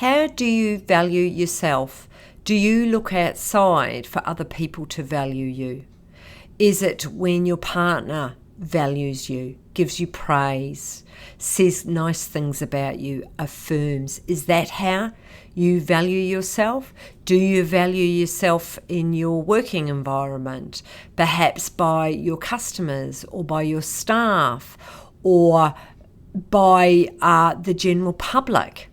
How do you value yourself? Do you look outside for other people to value you? Is it when your partner values you, gives you praise, says nice things about you, affirms? Is that how you value yourself? Do you value yourself in your working environment, perhaps by your customers or by your staff or by the general public?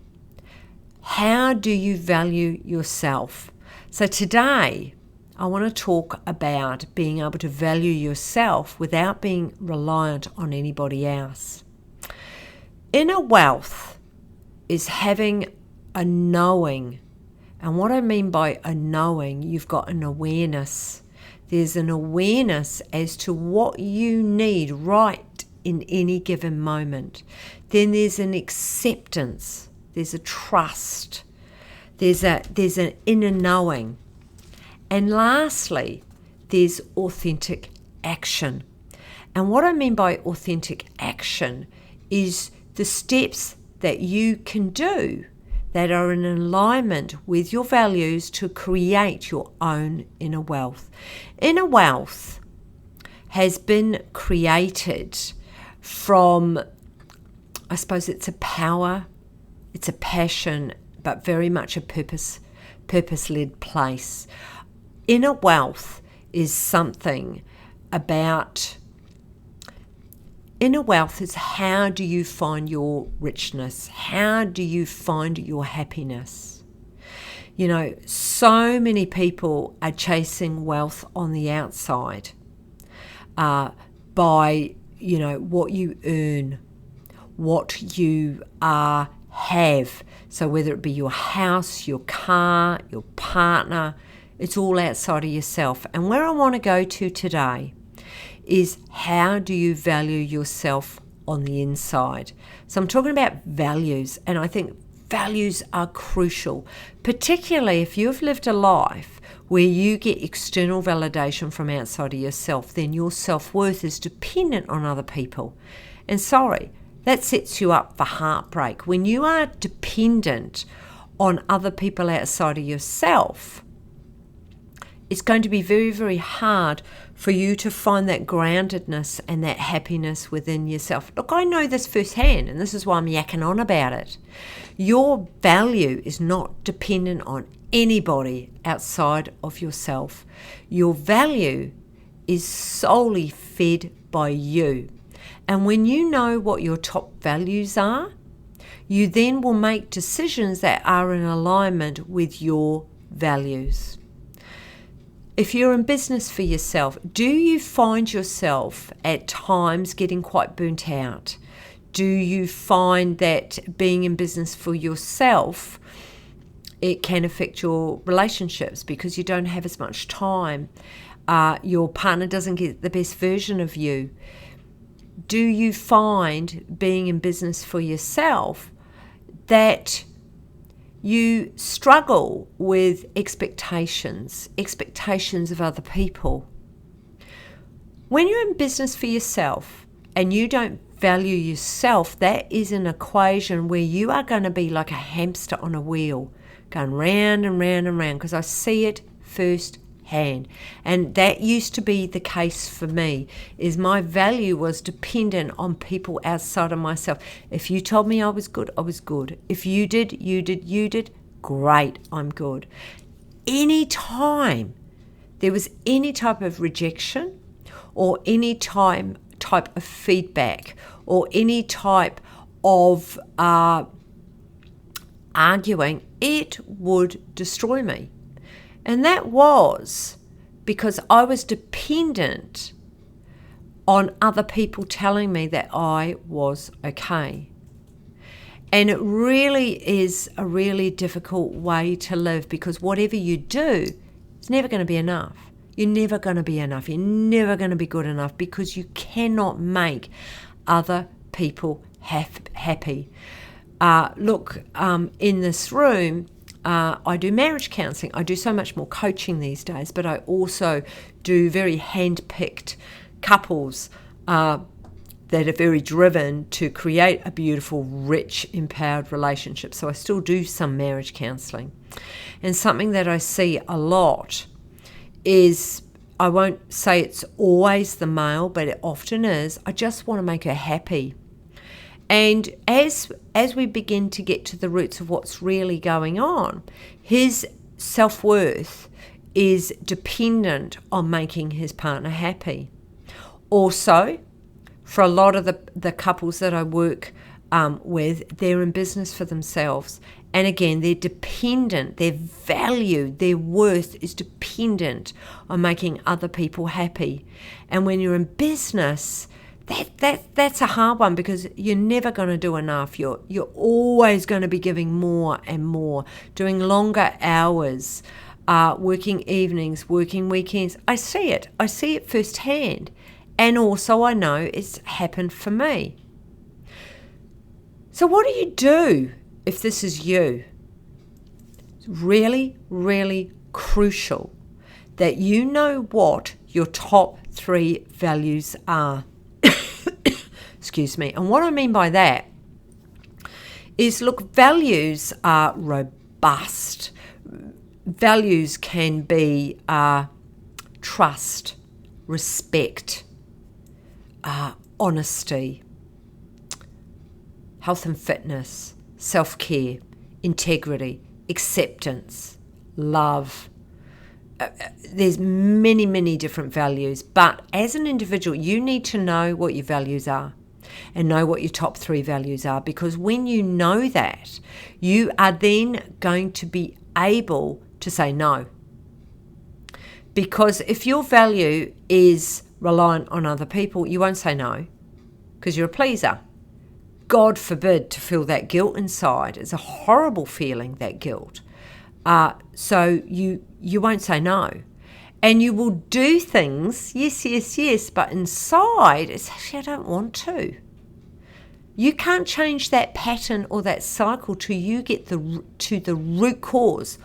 How do you value yourself? So today, I want to talk about being able to value yourself without being reliant on anybody else. Inner wealth is having a knowing. And what I mean by a knowing, you've got an awareness. There's an awareness as to what you need right in any given moment. Then there's an acceptance. There's a trust. There's an inner knowing. And lastly, there's authentic action. And what I mean by authentic action is the steps that you can do that are in alignment with your values to create your own inner wealth. Inner wealth has been created from, I suppose it's a power, it's a passion, but very much a purpose-led place. Inner wealth is something about, inner wealth is how do you find your richness? How do you find your happiness? You know, so many people are chasing wealth on the outside by, you know, what you earn, what you have. So whether it be your house, your car, your partner, it's all outside of yourself. And where I want to go to today is how do you value yourself on the inside? So I'm talking about values, and I think values are crucial, particularly if you've lived a life where you get external validation from outside of yourself, then your self-worth is dependent on other people. And sorry, that sets you up for heartbreak. When you are dependent on other people outside of yourself, it's going to be very, very hard for you to find that groundedness and that happiness within yourself. Look, I know this firsthand, and this is why I'm yakking on about it. Your value is not dependent on anybody outside of yourself. Your value is solely fed by you. And when you know what your top values are, you then will make decisions that are in alignment with your values. If you're in business for yourself, do you find yourself at times getting quite burnt out? Do you find that being in business for yourself, it can affect your relationships because you don't have as much time? Your partner doesn't get the best version of you. Do you find being in business for yourself that you struggle with expectations of other people? When you're in business for yourself and you don't value yourself, that is an equation where you are going to be like a hamster on a wheel, going round and round and round, because I see it firsthand. And that used to be the case for me, is my value was dependent on people outside of myself. If you told me I was good, I was good. If you did, great, I'm good. Any time there was any type of rejection or any type of feedback or any type of arguing, it would destroy me. And that was because I was dependent on other people telling me that I was okay. And it really is a really difficult way to live, because whatever you do, it's never going to be enough. You're never going to be enough. You're never going to be good enough, because you cannot make other people happy. In this room, I do marriage counselling. I do so much more coaching these days, but I also do very hand-picked couples that are very driven to create a beautiful, rich, empowered relationship. So I still do some marriage counselling. And something that I see a lot is, I won't say it's always the male, but it often is, I just want to make her happy. And as we begin to get to the roots of what's really going on, his self-worth is dependent on making his partner happy. Also, for a lot of the couples that I work with, they're in business for themselves. And again, they're dependent, their value, their worth is dependent on making other people happy. And when you're in business, that's a hard one, because you're never going to do enough. You're always going to be giving more and more, doing longer hours, working evenings, working weekends. I see it firsthand. And also I know it's happened for me. So what do you do if this is you? It's really, really crucial that you know what your top 3 values are. Excuse me. And what I mean by that is, look, values are robust. Values can be trust, respect, honesty, health and fitness, self-care, integrity, acceptance, love. There's many, many different values, but as an individual, you need to know what your values are and know what your top 3 values are, because when you know that, you are then going to be able to say no. Because if your value is reliant on other people, you won't say no, because you're a pleaser. God forbid to feel that guilt inside. It's a horrible feeling, that guilt. So you won't say no. And you will do things, yes, but inside, it's actually, I don't want to. You can't change that pattern or that cycle till you get to the root cause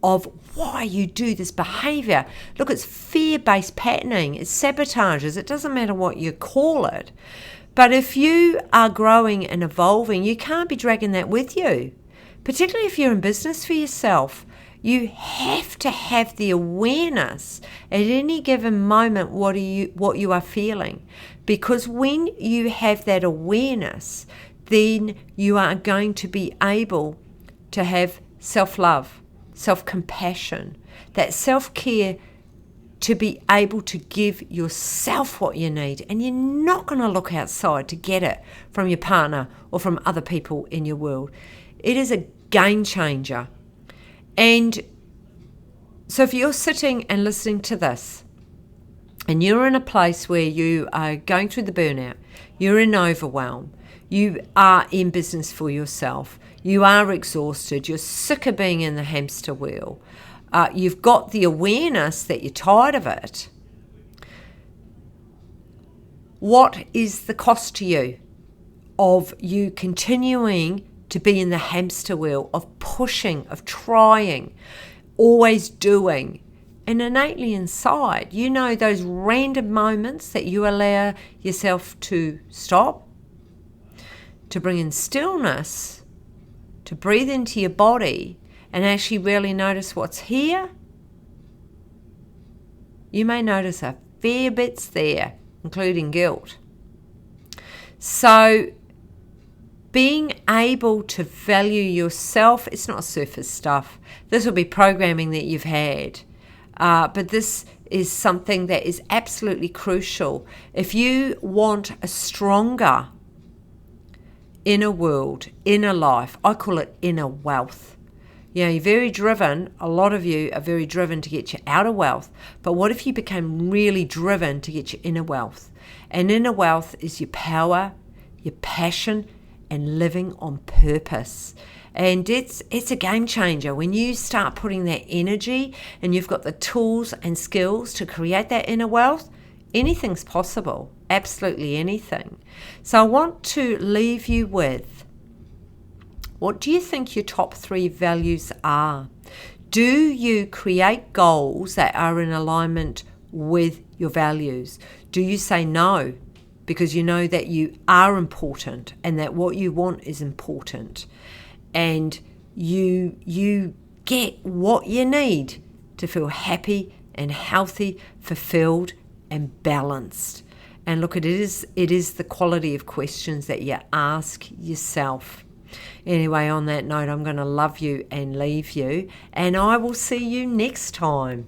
of why you do this behavior. Look, it's fear-based patterning, it's sabotages, it doesn't matter what you call it. But if you are growing and evolving, you can't be dragging that with you. Particularly if you're in business for yourself, you have to have the awareness at any given moment what you are feeling. Because when you have that awareness, then you are going to be able to have self-love, self-compassion, that self-care, to be able to give yourself what you need. And you're not going to look outside to get it from your partner or from other people in your world. It is a game changer. And so if you're sitting and listening to this, and you're in a place where you are going through the burnout, you're in overwhelm, you are in business for yourself, you are exhausted, you're sick of being in the hamster wheel, you've got the awareness that you're tired of it, what is the cost to you of you continuing to be in the hamster wheel of pushing, of trying, always doing? And innately inside, you know those random moments that you allow yourself to stop, to bring in stillness, to breathe into your body and actually really notice what's here. You may notice a fair bit's there, including guilt. So being able to value yourself, it's not surface stuff. This will be programming that you've had. But this is something that is absolutely crucial. If you want a stronger inner world, inner life, I call it inner wealth. You know, you're very driven, a lot of you are very driven to get your outer wealth. But what if you became really driven to get your inner wealth? And inner wealth is your power, your passion, and living on purpose. And it's a game changer when you start putting that energy and you've got the tools and skills to create that inner wealth. Anything's possible, absolutely anything. So I want to leave you with, what do you think your top 3 values are? Do you create goals that are in alignment with your values? Do you say no because you know that you are important and that what you want is important, and you get what you need to feel happy and healthy, fulfilled and balanced. And look, it is the quality of questions that you ask yourself. Anyway, on that note, I'm going to love you and leave you, and I will see you next time.